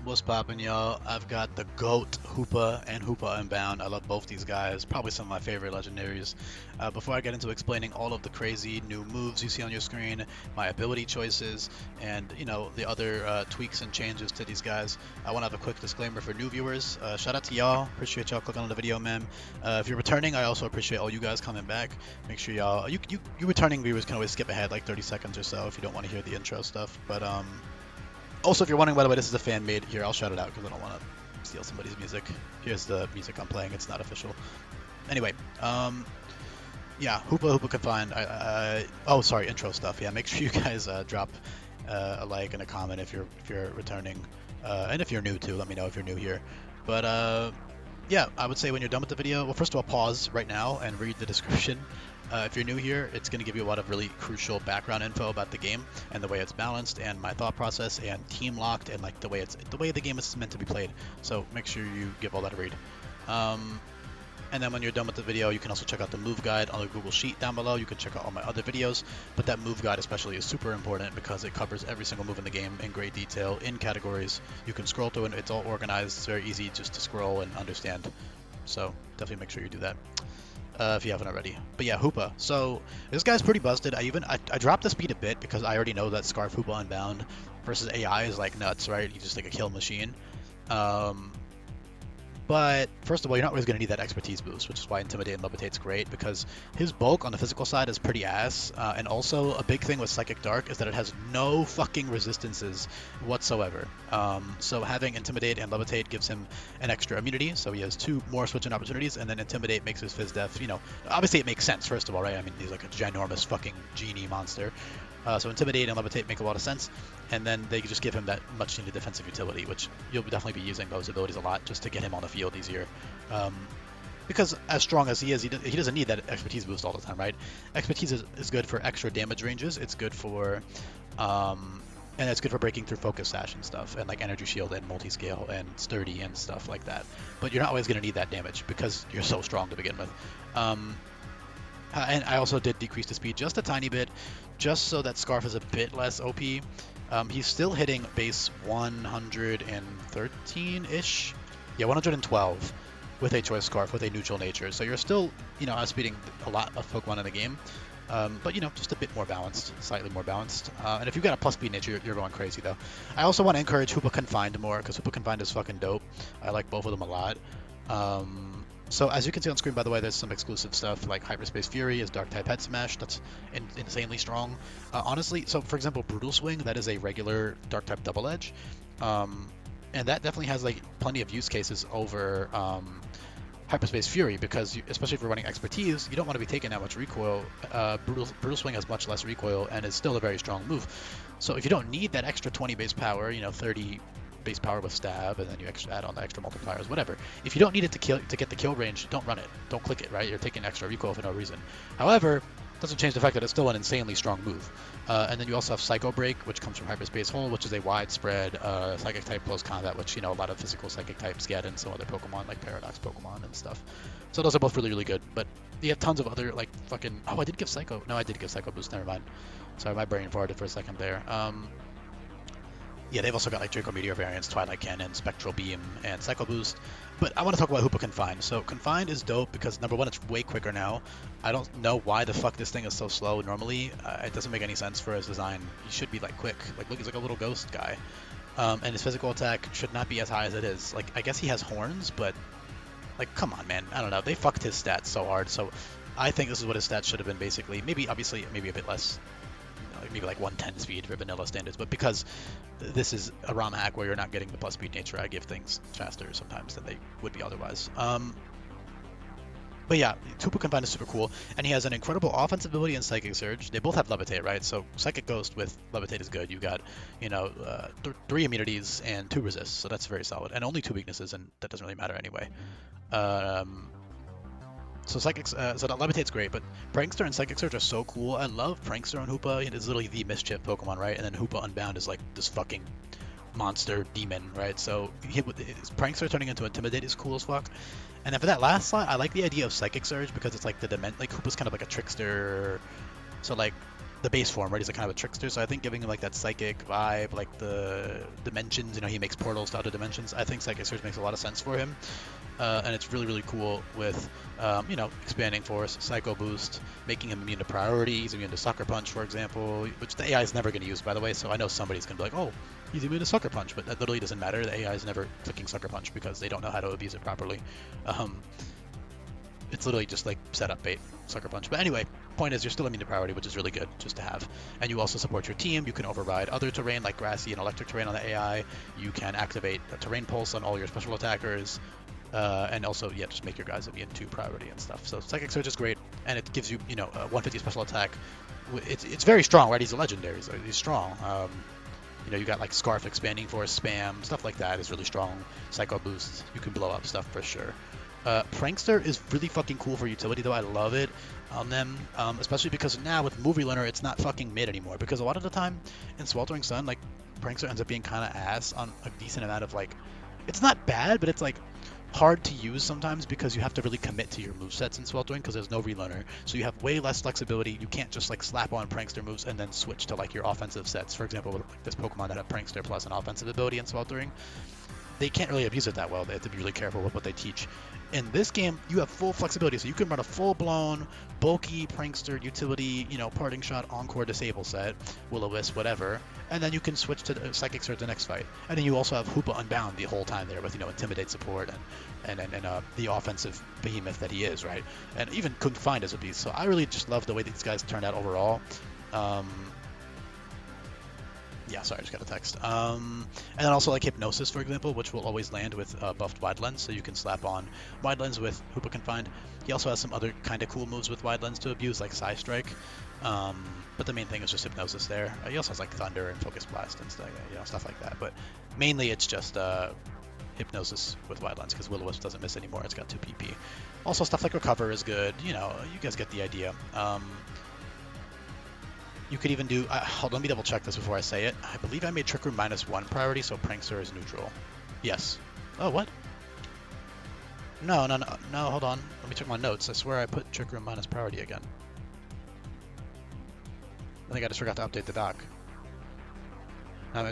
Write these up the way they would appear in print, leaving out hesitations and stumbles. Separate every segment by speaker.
Speaker 1: What's poppin', y'all? I've got the GOAT Hoopa and Hoopa Unbound. I love both these guys, probably some of my favorite legendaries. Before I get into explaining all of the crazy new moves you see on your screen, my ability choices, and the other tweaks and changes to these guys, I want to have a quick disclaimer for new viewers. Shout out to y'all. Appreciate y'all clicking on the video, man. If you're returning, I also appreciate all you guys coming back. Make sure y'all, you returning viewers can always skip ahead like 30 seconds or so if you don't want to hear the intro stuff. But also, if you're wondering, by the way, this is a fan made. Here, I'll shout it out because I don't want to steal somebody's music. Here's the music I'm playing. It's not official. Anyway, yeah, Hoopa Confined. Oh, sorry, intro stuff. Yeah, make sure you guys drop a like and a comment if you're returning, and if you're new too. Let me know if you're new here. But yeah, I would say when you're done with the video, well, first of all, pause right now and read the description. If you're new here, it's going to give you a lot of really crucial background info about the game and the way it's balanced and my thought process and Teamlocked and like the way the game is meant to be played. So make sure you give all that a read. And then when you're done with the video, you can also check out the move guide on the Google Sheet down below. You can check out all my other videos, but that move guide especially is super important because it covers every single move in the game in great detail, in categories. You can scroll through it. It's all organized. It's very easy just to scroll and understand. So definitely make sure you do that. If you haven't already. But yeah, Hoopa. So this guy's pretty busted. I dropped the speed a bit because I already know that Scarf Hoopa Unbound versus AI is like nuts, right? He's just like a kill machine. But first of all, you're not always going to need that expertise boost, which is why Intimidate and Levitate's great, because his bulk on the physical side is pretty ass. And also, a big thing with Psychic Dark is that it has no fucking resistances whatsoever. So having Intimidate and Levitate gives him an extra immunity, so he has 2 more switching opportunities, and then Intimidate makes his Fizz Def, obviously it makes sense, first of all, right? I mean, he's like a ginormous fucking genie monster. So Intimidate and Levitate make a lot of sense, and then they just give him that much needed defensive utility, which you'll definitely be using those abilities a lot just to get him on the field easier. Because as strong as he is, he doesn't need that expertise boost all the time, right? Expertise is good for extra damage ranges. It's good for, and it's good for breaking through focus sash and stuff, and like energy shield and multi-scale and sturdy and stuff like that. But you're not always going to need that damage because you're so strong to begin with. And I also did decrease the speed just a tiny bit, just so that Scarf is a bit less OP. He's still hitting base 113-ish. Yeah, 112 with a choice Scarf with a neutral nature. So you're still, outspeeding a lot of Pokemon in the game. But, just a bit more balanced, slightly more balanced. And if you've got a plus speed nature, you're going crazy, though. I also want to encourage Hoopa Confined more, because Hoopa Confined is fucking dope. I like both of them a lot. So as you can see on screen, by the way, there's some exclusive stuff like Hyperspace Fury is Dark-type Head Smash. That's insanely strong. Honestly, so for example, Brutal Swing, that is a regular Dark-type Double Edge. And that definitely has like plenty of use cases over Hyperspace Fury, because especially if you're running Expertise, you don't want to be taking that much recoil. Brutal Swing has much less recoil and is still a very strong move. So if you don't need that extra 20 base power, 30 base power with stab, and then you add on the extra multipliers, whatever. If you don't need it to get the kill range, don't run it. Don't click it, right? You're taking extra recoil for no reason. However, doesn't change the fact that it's still an insanely strong move. And then you also have Psycho Break, which comes from Hyperspace Hole, which is a widespread Psychic type close combat, which a lot of physical Psychic types get, and some other Pokemon like Paradox Pokemon and stuff. So those are both really, really good. But you have tons of other like fucking. Oh, I did give Psycho. No, I did give Psycho Boost. Never mind. Sorry, my brain farted for a second there. Yeah, they've also got like Draco Meteor variants, Twilight Cannon, Spectral Beam, and Psycho Boost. But I want to talk about Hoopa Confined. So Confined is dope because number one, it's way quicker now. I don't know why the fuck this thing is so slow normally. It doesn't make any sense for his design. He should be like quick. Like look, he's like a little ghost guy. And his physical attack should not be as high as it is. Like I guess he has horns, but like come on, man. I don't know. They fucked his stats so hard. So I think this is what his stats should have been basically. Maybe obviously maybe a bit less. Maybe like 110 speed for vanilla standards, but because this is a ROM hack where you're not getting the plus speed nature, I give things faster sometimes than they would be otherwise. But yeah, Hoopa Confined is super cool, and he has an incredible offensive ability and Psychic Surge. They both have Levitate, right? So Psychic Ghost with Levitate is good. You got, 3 immunities and 2 resists, so that's very solid, and only 2 weaknesses, and that doesn't really matter anyway. So Psychics, so that Levitate's great, but Prankster and Psychic Surge are so cool. I love Prankster on Hoopa. It is literally the mischief Pokemon, right? And then Hoopa Unbound is like this fucking monster demon, right? So Prankster turning into Intimidate is cool as fuck. And then for that last slot, I like the idea of Psychic Surge because it's like Hoopa's kind of like a trickster. So like the base form, right? He's like kind of a trickster, so I think giving him like that psychic vibe, like the dimensions, you know, he makes portals to other dimensions. I think Psychic Surge makes a lot of sense for him, and it's really, really cool with, you know, expanding force, Psycho Boost, making him immune to priority. He's immune to Sucker Punch, for example, which the AI is never going to use, by the way, so I know somebody's going to be like, oh, he's immune to Sucker Punch, but that literally doesn't matter. The AI is never clicking Sucker Punch because they don't know how to abuse it properly. It's literally just like setup bait, Sucker Punch. But anyway, point is you're still immune to priority, which is really good just to have. And you also support your team. You can override other terrain like grassy and electric terrain on the AI. You can activate a terrain pulse on all your special attackers. And also, yeah, just make your guys immune to priority and stuff. So Psychic Surge is great, and it gives you, you know, a 150 special attack. It's very strong, right? He's a legendary, so he's strong. You know, you got like Scarf, Expanding Force, Spam, stuff like that is really strong. Psycho Boost, you can blow up stuff for sure. Prankster is really fucking cool for utility, though. I love it on them, especially because now with Movie Learner, it's not fucking mid anymore. Because a lot of the time in Sweltering Sun, like, Prankster ends up being kind of ass on a decent amount of, like, it's not bad, but it's like hard to use sometimes because you have to really commit to your movesets in Sweltering because there's no relearner. So you have way less flexibility. You can't just like slap on Prankster moves and then switch to like your offensive sets. For example, like this Pokemon that have Prankster plus an offensive ability in Sweltering, they can't really abuse it that well. They have to be really careful with what they teach. In this game, you have full flexibility, so you can run a full-blown, bulky Prankster utility, you know, Parting Shot, Encore, Disable set, Will-O-Wisp, whatever, and then you can switch to Psychic Surge the next fight. And then you also have Hoopa Unbound the whole time there with, you know, Intimidate support and the offensive behemoth that he is, right? And even Confined as a beast. So I really just love the way these guys turned out overall. Yeah, sorry, I just got a text. And then also like Hypnosis, for example, which will always land with buffed Wide Lens, so you can slap on Wide Lens with Hoopa Confined. He also has some other kind of cool moves with Wide Lens to abuse, like Psy Strike. But the main thing is just Hypnosis there. He also has like Thunder and Focus Blast and stuff, you know, stuff like that. But mainly it's just Hypnosis with Wide Lens, because Will-O-Wisp doesn't miss anymore. It's got 2 PP. Also stuff like Recover is good. You know, you guys get the idea. You could even do, hold on, let me double check this before I say it. I believe I made Trick Room -1 priority, so Prankster is neutral. Yes. Oh, what? No, hold on. Let me check my notes. I swear I put Trick Room minus priority again. I think I just forgot to update the doc.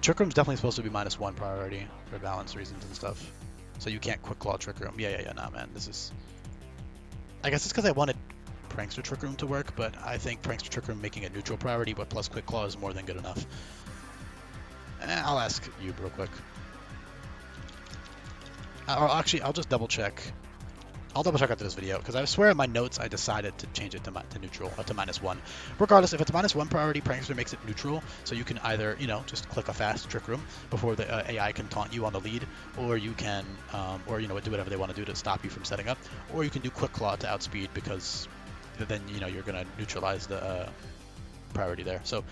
Speaker 1: Trick Room's definitely supposed to be -1 priority for balance reasons and stuff. So you can't Quick Claw Trick Room. Yeah, nah, man. This is... I guess it's because I wanted Prankster Trick Room to work, but I think Prankster Trick Room making it neutral priority but plus Quick Claw is more than good enough. I'll ask you real quick. Or actually, I'll just double check. I'll double check after this video, because I swear in my notes I decided to change it to neutral, to -1. Regardless, if it's -1 priority, Prankster makes it neutral, so you can either, you know, just click a fast Trick Room before the AI can taunt you on the lead, or you can, or, you know, do whatever they want to do to stop you from setting up, or you can do Quick Claw to outspeed, because then, you know, you're going to neutralize the priority there. So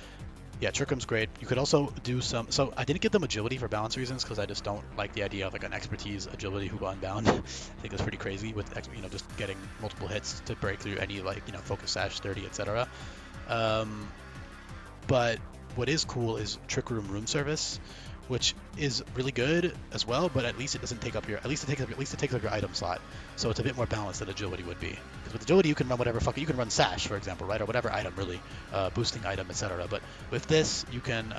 Speaker 1: yeah, Trick Room's great. You could also do some, so I didn't give them agility for balance reasons because I just don't like the idea of like an expertise agility Hoopa Unbound. I think it's pretty crazy with, you know, just getting multiple hits to break through any, like, you know, Focus Sash 30, etc. But what is cool is Trick Room Service, which is really good as well, but at least it doesn't take up your, at least it takes up your item slot, so it's a bit more balanced than agility would be. Because with agility you can run whatever you can run Sash, for example, right, or whatever item really, boosting item, etc. But with this you can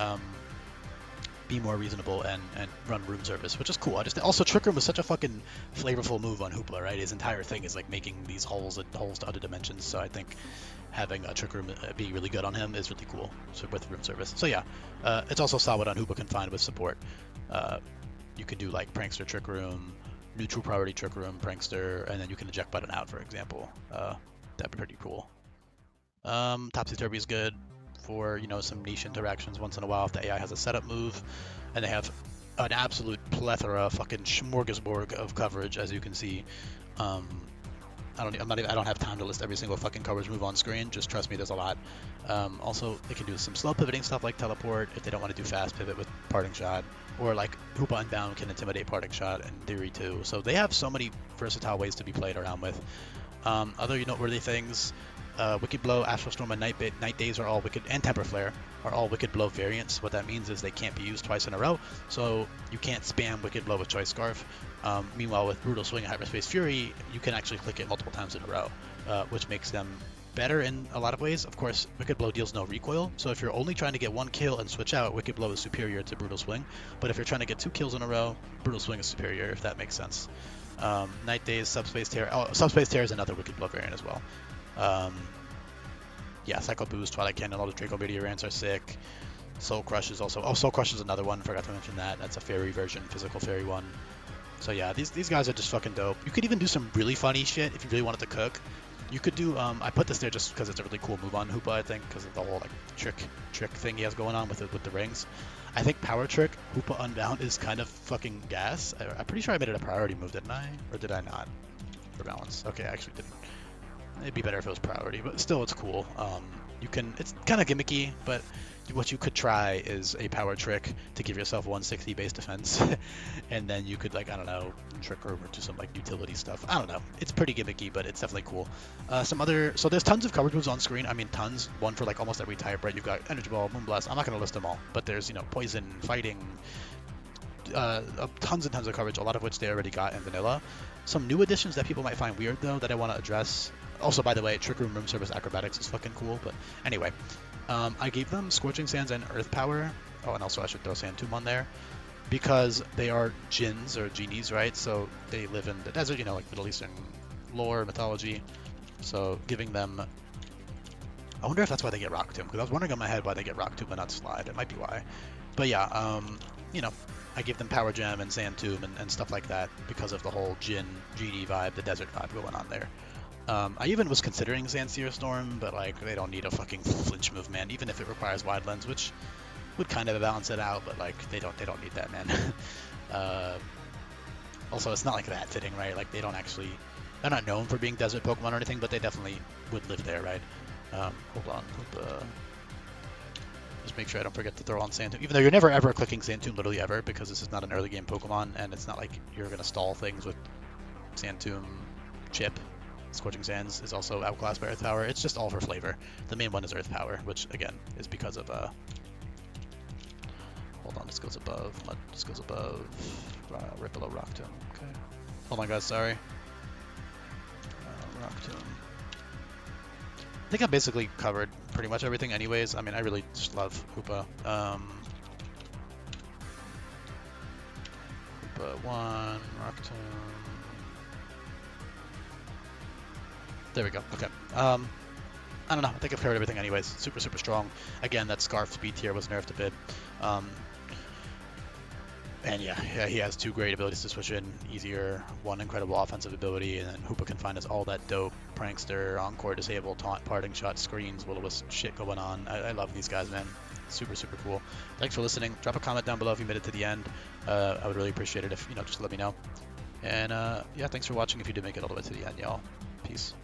Speaker 1: be more reasonable and run Room Service, which is cool. Also Trick Room is such a fucking flavorful move on Hoopa, right? His entire thing is like making these holes to other dimensions, so I think having a Trick Room be really good on him is really cool, so with Room Service. So yeah, it's also solid on Hoopa Confined with support. You can do like Prankster Trick Room, neutral priority Trick Room, Prankster, and then you can eject button out, for example. That'd be pretty cool. Topsy Turvy is good for, you know, some niche interactions once in a while if the AI has a setup move, and they have an absolute plethora, fucking smorgasbord of coverage, as you can see. I don't have time to list every single fucking coverage move on screen. Just trust me, there's a lot. Also, they can do some slow pivoting stuff like Teleport if they don't want to do fast pivot with Parting Shot, or like Hoopa Unbound can intimidate Parting Shot in theory too. So they have so many versatile ways to be played around with. Other noteworthy things, Wicked Blow, Astral Storm, and Night Days are all Wicked, and Temper Flare are all Wicked Blow variants. What that means is they can't be used twice in a row, so you can't spam Wicked Blow with Choice Scarf. Meanwhile, with Brutal Swing and Hyperspace Fury, you can actually click it multiple times in a row, which makes them better in a lot of ways. Of course, Wicked Blow deals no recoil, so if you're only trying to get one kill and switch out, Wicked Blow is superior to Brutal Swing. But if you're trying to get 2 kills in a row, Brutal Swing is superior, if that makes sense. Night Daze, Subspace Tear. Oh, Subspace Tear is another Wicked Blow variant as well. Yeah, Cycle Boost, Twilight Cannon, all the Draco Meteor variants are sick. Soul Crush is also... Oh, Soul Crush is another one, forgot to mention that. That's a fairy version, physical fairy one. So yeah, these guys are just fucking dope. You could even do some really funny shit if you really wanted to cook. You could do, I put this there just because it's a really cool move on Hoopa, I think, because of the whole like trick thing he has going on with the rings. I think Power Trick, Hoopa Unbound, is kind of fucking gas. I'm pretty sure I made it a priority move, didn't I? Or did I not? For balance. Okay, I actually didn't. It'd be better if it was priority, but still it's cool. You can, it's kind of gimmicky, but what you could try is a Power Trick to give yourself 160 base defense, and then you could, like, I don't know, trick her over to some like utility stuff. I don't know. It's pretty gimmicky, but it's definitely cool. So there's tons of coverage moves on screen. I mean, tons. One for like almost every type, right? You've got Energy Ball, Moonblast. I'm not gonna list them all, but there's, you know, Poison, Fighting, tons and tons of coverage, a lot of which they already got in vanilla. Some new additions that people might find weird though that I want to address. Also, by the way, Trick Room Room Service Acrobatics is fucking cool, but anyway. I gave them Scorching Sands and Earth Power. Oh, and also I should throw Sand Tomb on there, because they are jinns or genies, right? So they live in the desert, you know, like Middle Eastern lore, mythology. So giving them... I wonder if that's why they get Rock Tomb, because I was wondering in my head why they get Rock Tomb and not Slide. It might be why. But yeah, you know, I give them Power Gem and Sand Tomb and stuff like that because of the whole Jinn, genie vibe, the desert vibe going on there. I even was considering Sandseer Storm, but like they don't need a fucking flinch move, man. Even if it requires Wide Lens, which would kind of balance it out, but like they don't need that, man. Also, it's not like that fitting, right? Like they're not known for being desert Pokemon or anything, but they definitely would live there, right? Hold on, just make sure I don't forget to throw on Sand Tomb. Even though you're never ever clicking Sand Tomb, literally ever, because this is not an early game Pokemon, and it's not like you're gonna stall things with Sand Tomb, Chip. Scorching Sands is also outclassed by Earth Power. It's just all for flavor. The main one is Earth Power, which again is because of hold on, this goes above. This goes above. Right below Rock Tomb. Okay. Hold on, guys. Sorry. Rock Tomb. I think I basically covered pretty much everything, anyways. I mean, I really just love Hoopa. Hoopa 1, Rock Tomb. There we go. Okay. I don't know. I think I've covered everything anyways. Super, super strong. Again, that Scarf speed tier was nerfed a bit. And yeah, he has 2 great abilities to switch in. Easier, 1 incredible offensive ability, and then Hoopa can find us all that dope Prankster, Encore, Disable, Taunt, Parting Shot, Screens, Will-O-Wisp shit going on. I love these guys, man. Super, super cool. Thanks for listening. Drop a comment down below if you made it to the end. I would really appreciate it if, you know, just let me know. And yeah, thanks for watching if you did make it all the way to the end, y'all. Peace.